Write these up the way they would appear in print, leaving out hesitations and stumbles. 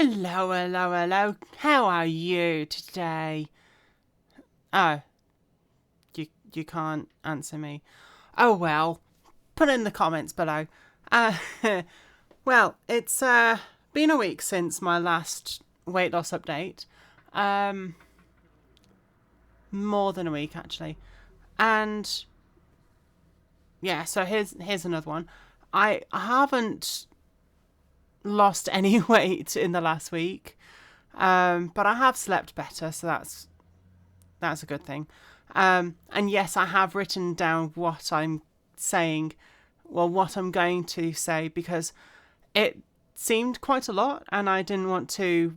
Hello, hello, hello. How are you today? Oh, you can't answer me. Oh well, put it in the comments below. Uh, well, it's been a week since my last weight loss update. Um, more than a week actually, and yeah. So here's another one. I haven't lost any weight in the last week, but I have slept better, so that's a good thing. And yes, I have written down what I'm saying, well, what I'm going to say, because it seemed quite a lot, and I didn't want to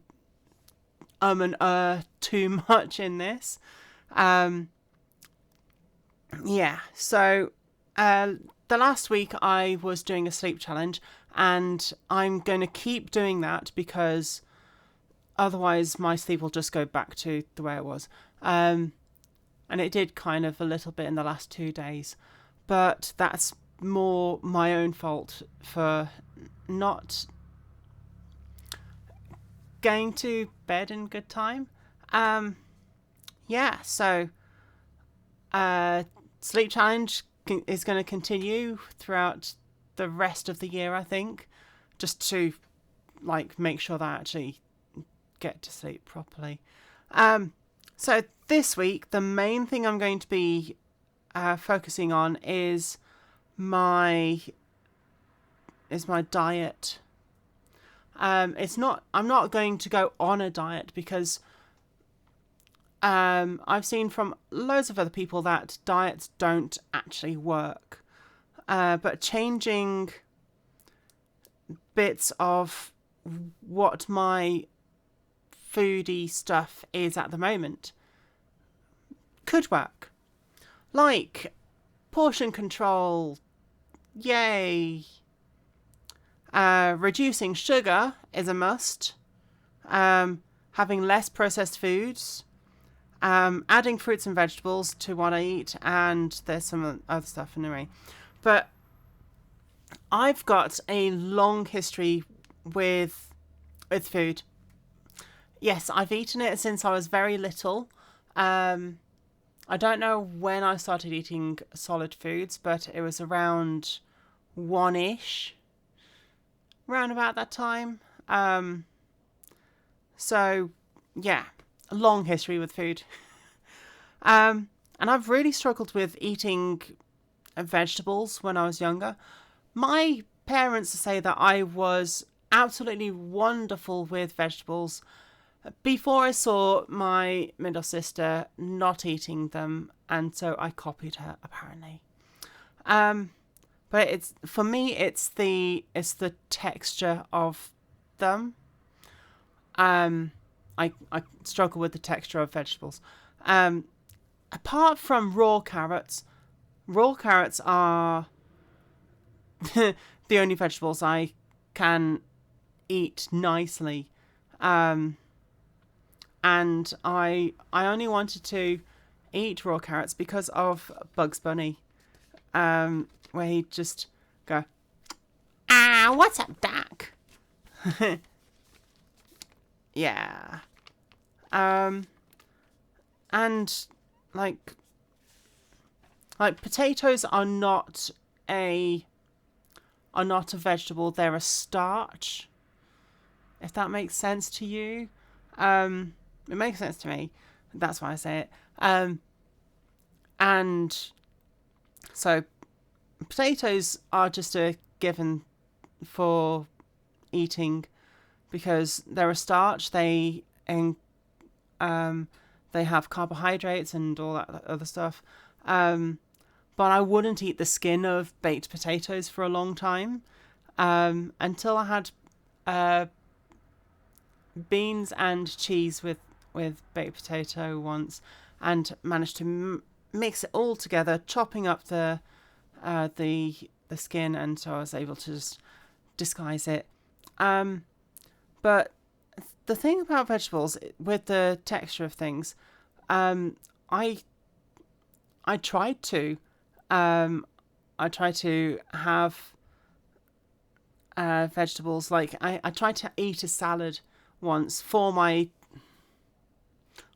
and too much in this. Um, yeah, so the last week I was doing a sleep challenge, and I'm going to keep doing that because otherwise my sleep will just go back to the way it was. And it did kind of a little bit in the last 2 days, but that's more my own fault for not going to bed in good time. Yeah, so sleep challenge is going to continue throughout the rest of the year, I think, just to make sure that I actually get to sleep properly. So this week, the main thing I'm going to be focusing on is my diet. I'm not going to go on a diet because I've seen from loads of other people that diets don't actually work. But changing bits of what my foodie stuff is at the moment could work. Like portion control, yay. Reducing sugar is a must. Having less processed foods. Adding fruits and vegetables to what I eat, and there's some other stuff anyway. But I've got a long history with food. Yes, I've eaten it since I was very little. I don't know when I started eating solid foods, but it was around one-ish, around about that time. So, yeah, a long history with food. And I've really struggled with eating vegetables when I was younger. My parents say that I was absolutely wonderful with vegetables before I saw my middle sister not eating them, and so I copied her apparently. But it's for me, it's the texture of them. I struggle with the texture of vegetables. Apart from raw carrots are the only vegetables I can eat nicely. And I only wanted to eat raw carrots because of Bugs Bunny, where he'd just go, "Ah, what's up, Doc?" Yeah. And like potatoes are not a vegetable. They're a starch. If that makes sense to you. It makes sense to me. That's why I say it. And so potatoes are just a given for eating because they're a starch. They have carbohydrates and all that other stuff. But I wouldn't eat the skin of baked potatoes for a long time until I had beans and cheese with baked potato once, and managed to mix it all together, chopping up the skin, and so I was able to just disguise it. But the thing about vegetables with the texture of things, I tried to have vegetables, like I tried to eat a salad once for my,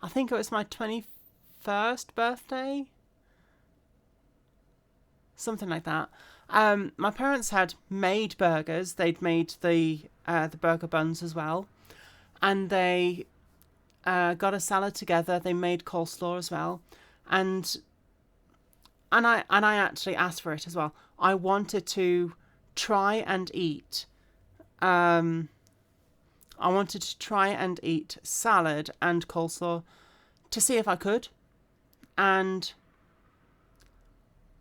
I think it was my 21st birthday, something like that. My parents had made burgers. They'd made the burger buns as well, and they got a salad together. They made coleslaw as well, and I actually asked for it as well. I wanted to try and eat. I wanted to try and eat salad and coleslaw to see if I could, and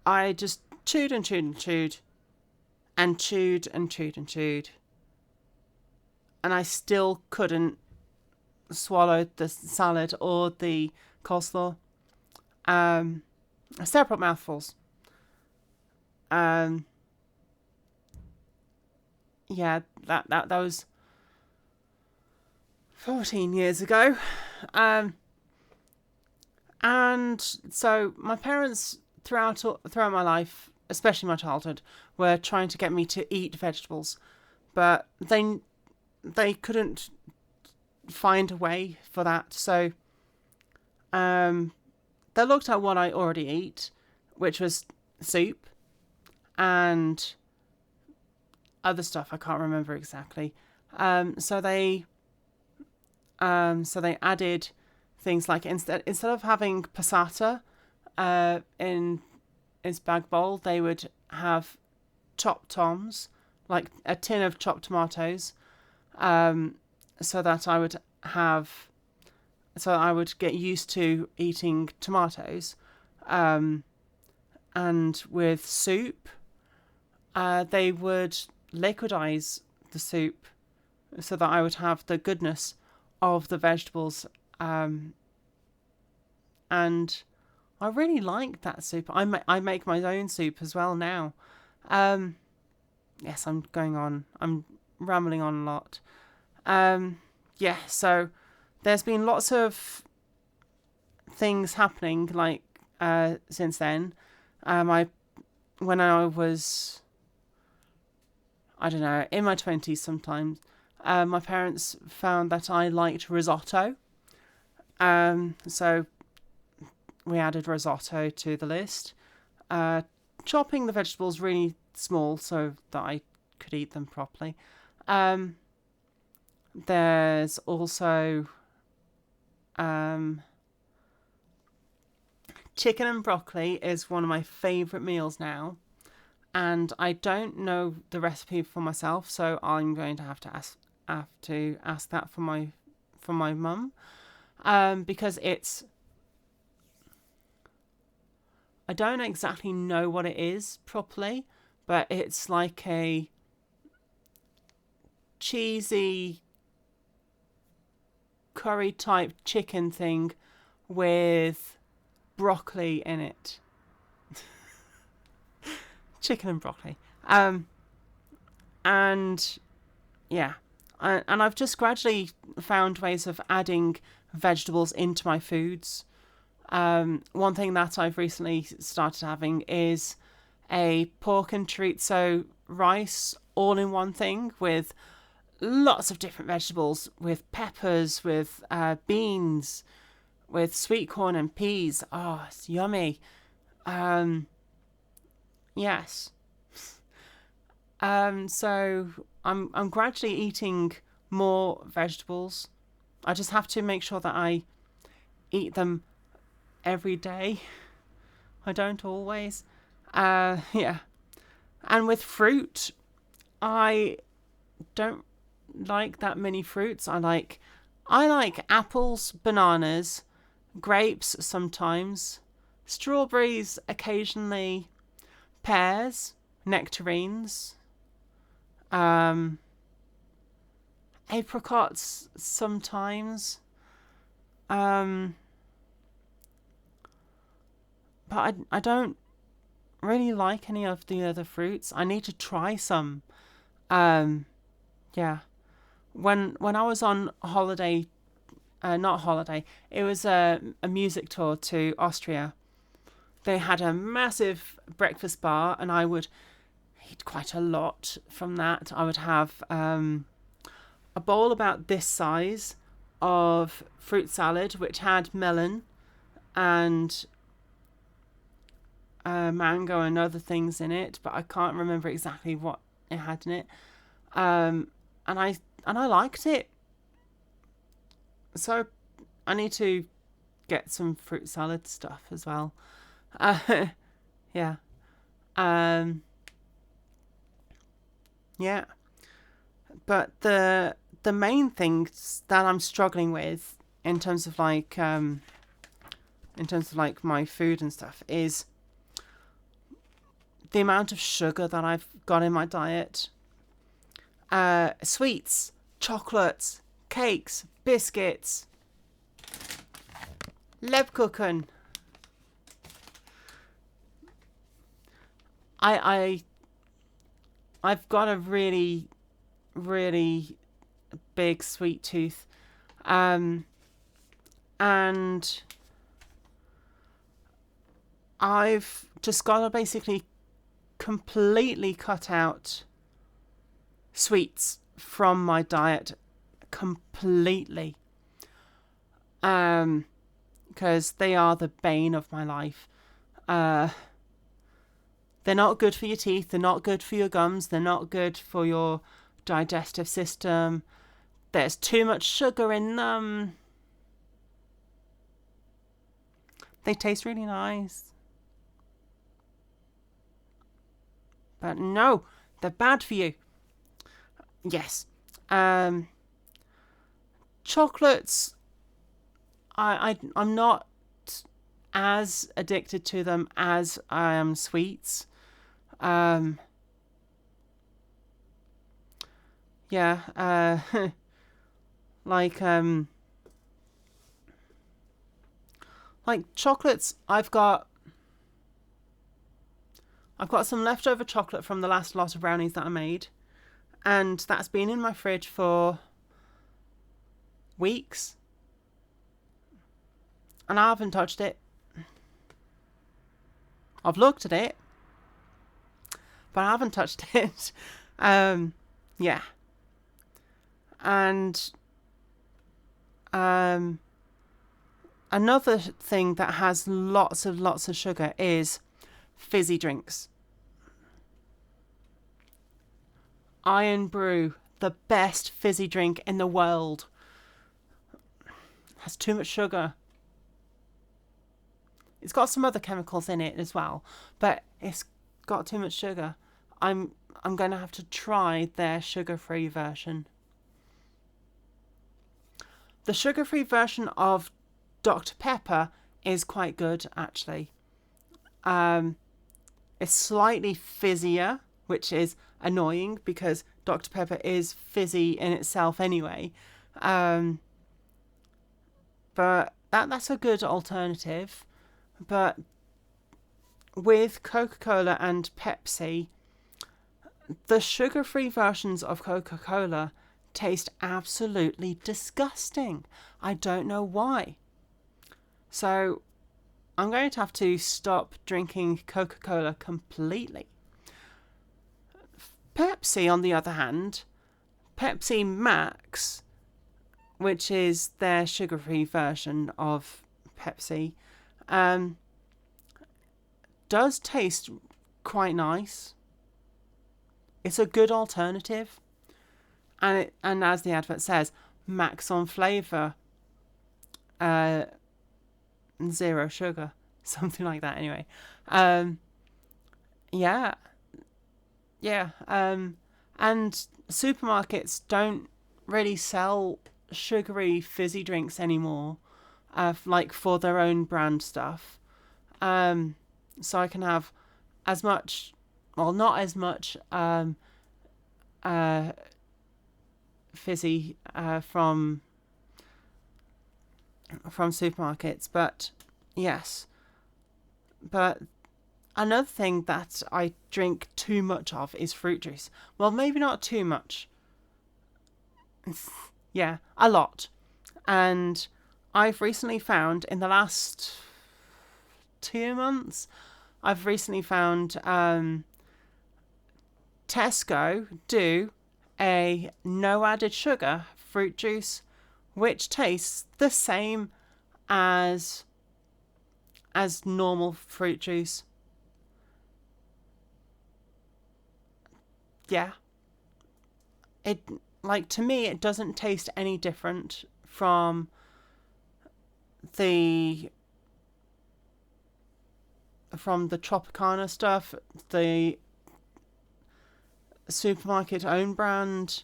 I just chewed and chewed and chewed and chewed and chewed and chewed, and I still couldn't swallow the salad or the coleslaw. Separate mouthfuls. Yeah, that was 14 years ago. And so my parents throughout my life, especially my childhood, were trying to get me to eat vegetables, but they couldn't find a way for that. So they looked at what I already eat, which was soup and other stuff I can't remember exactly. So they added things like instead of having passata in its bag bowl, they would have chopped toms, like a tin of chopped tomatoes, so that I would get used to eating tomatoes. And with soup, they would liquidize the soup so that I would have the goodness of the vegetables. And I really like that soup. I make my own soup as well now. Yes, I'm rambling on a lot. Yeah, so there's been lots of things happening like since then. When I was, I don't know, in my 20s sometimes, my parents found that I liked risotto. So we added risotto to the list. Chopping the vegetables really small so that I could eat them properly. There's also chicken and broccoli is one of my favourite meals now, and I don't know the recipe for myself, so I'm going to have to ask that from my mum, because I don't exactly know what it is properly, but it's like a cheesy curry type chicken thing with broccoli in it. Chicken and broccoli. And yeah, and I've just gradually found ways of adding vegetables into my foods. One thing that I've recently started having is a pork and chorizo rice all in one thing with lots of different vegetables, with peppers, with beans, with sweet corn and peas. Oh, it's yummy. Yes. So I'm gradually eating more vegetables. I just have to make sure that I eat them every day. I don't always. Yeah. And with fruit, I don't like that many fruits. I like apples, bananas, grapes sometimes, strawberries occasionally, pears, nectarines, apricots sometimes, but I don't really like any of the other fruits. I need to try some. Yeah. When I was on holiday, not holiday, it was a music tour to Austria. They had a massive breakfast bar, and I would eat quite a lot from that. I would have a bowl about this size of fruit salad, which had melon and mango and other things in it, but I can't remember exactly what it had in it. And I liked it. So I need to get some fruit salad stuff as well. Yeah. Yeah. But the main things that I'm struggling with in terms of like my food and stuff is the amount of sugar that I've got in my diet. Sweets, chocolates, cakes, biscuits, Lebkuchen. I've got a really, really big sweet tooth, and I've just got to basically completely cut out sweets from my diet completely, because they are the bane of my life. They're not good for your teeth, they're not good for your gums, they're not good for your digestive system. There's too much sugar in them. They taste really nice, but no, they're bad for you. Yes. Chocolates, I'm not as addicted to them as I am sweets. Yeah. Like chocolates, I've got some leftover chocolate from the last lot of brownies that I made, and that's been in my fridge for weeks, and I haven't touched it. I've looked at it, but I haven't touched it. Yeah. And another thing that has lots of sugar is fizzy drinks. Iron Brew, the best fizzy drink in the world, has too much sugar. It's got some other chemicals in it as well, but it's got too much sugar. I'm going to have to try their sugar-free version. The sugar-free version of Dr. Pepper is quite good, actually. It's slightly fizzier, which is annoying because Dr. Pepper is fizzy in itself anyway. But that's a good alternative. But with Coca-Cola and Pepsi, the sugar-free versions of Coca-Cola taste absolutely disgusting. I don't know why. So I'm going to have to stop drinking Coca-Cola completely. Pepsi, on the other hand, Pepsi Max, which is their sugar-free version of Pepsi, does taste quite nice. It's a good alternative, and as the advert says, max on flavour, 0 sugar, something like that. Anyway, yeah. And supermarkets don't really sell sugary fizzy drinks anymore, like for their own brand stuff. So I can have as much, well, not as much fizzy from supermarkets, but yes. But another thing that I drink too much of is fruit juice. Well, maybe not too much. Yeah, a lot. And I've recently found, in the last 2 months, I've recently found Tesco do a no added sugar fruit juice, which tastes the same as normal fruit juice. Yeah. It, like, to me, it doesn't taste any different from the Tropicana stuff, the supermarket own brand.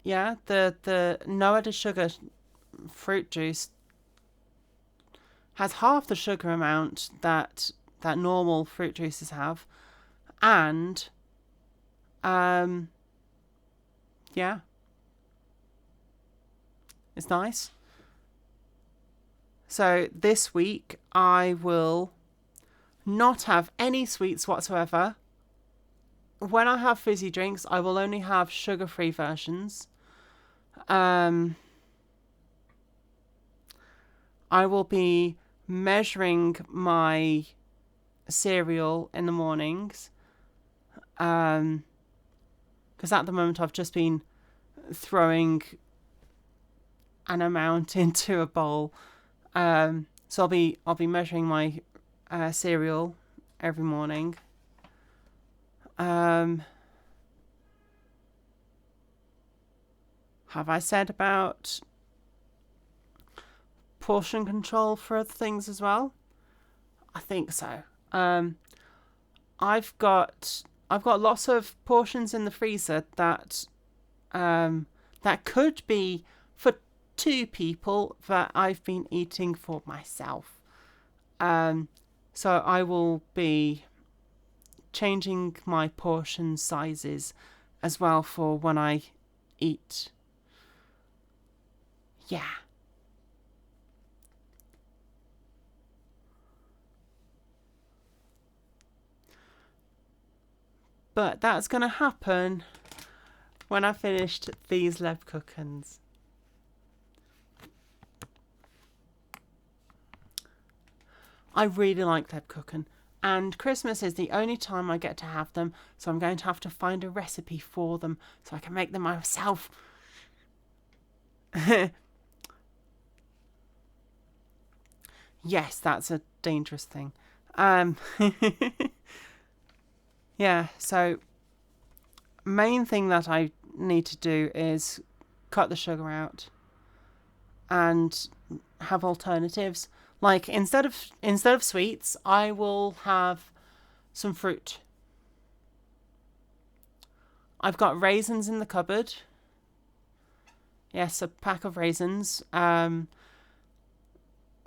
Yeah, the no added sugar fruit juice has half the sugar amount that normal fruit juices have, and yeah, it's nice. So this week I will not have any sweets whatsoever. When I have fizzy drinks, I will only have sugar-free versions. I will be measuring my cereal in the mornings. Because at the moment I've just been throwing an amount into a bowl. So I'll be measuring my cereal every morning. Have I said about portion control for other things as well? I think so. I've got lots of portions in the freezer that could be for 2 people that I've been eating for myself. So I will be changing my portion sizes as well for when I eat. Yeah. But that's going to happen when I finished these Lebkuchens. I really like Lebkuchen, and Christmas is the only time I get to have them, so I'm going to have to find a recipe for them so I can make them myself. Yes, that's a dangerous thing. Yeah, so main thing that I need to do is cut the sugar out and have alternatives. Like, instead of sweets, I will have some fruit. I've got raisins in the cupboard. Yes, a pack of raisins,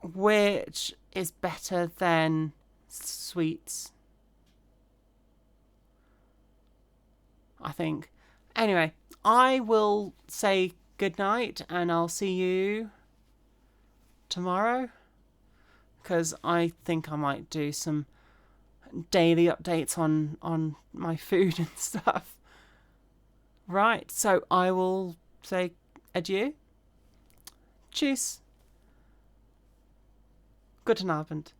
which is better than sweets, I think. Anyway, I will say good night and I'll see you tomorrow, because I think I might do some daily updates on my food and stuff. Right, so I will say adieu. Tschüss. Guten Abend.